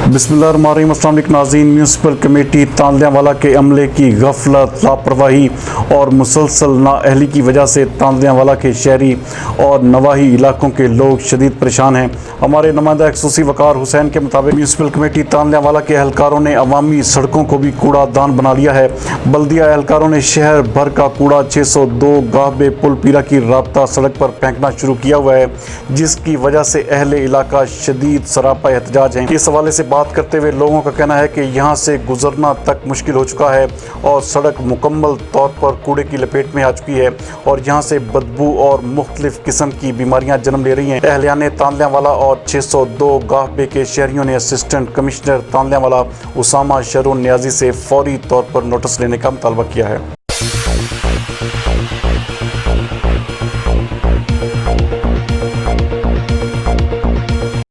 बिस्मिल्लाहिर्रहमानिर्रहीम। अस्सलाम वालेकुम नाज़रीन। म्यूनसिपल कमेटी तांदलियावाला के अमले की गफलत, लापरवाही और मुसलसल नाअहली की वजह से तांदलियावाला के शहरी और नवाही इलाकों के लोग शदीद परेशान हैं। हमारे नुमाइंदा एक्सूसी वकार हुसैन के मुताबिक म्यूनसिपल कमेटी तांदलियावाला के एहलकारों ने अवामी सड़कों को भी कूड़ादान बना लिया है। बल्दिया एहलकारों ने शहर भर का कूड़ा 602 गाहबे पुल पीरा की राब्ता सड़क पर फेंकना शुरू किया हुआ है, जिसकी वजह से अहले इलाका शदीद सरापा एहतजाज हैं। इस हवाले से बात करते हुए लोगों का कहना है कि यहाँ से गुजरना तक मुश्किल हो चुका है और सड़क मुकम्मल तौर पर कूड़े की लपेट में आ चुकी है और यहाँ से बदबू और मुख्तलिफ किस्म की बीमारियाँ जन्म ले रही हैं। अहलियाने तांदलियावाला और 602 गाहबे के शहरियों ने असिस्टेंट कमिश्नर तांदलियावाला उसामा शरून नियाजी से फौरी तौर पर नोटिस लेने का मुतालबा किया है।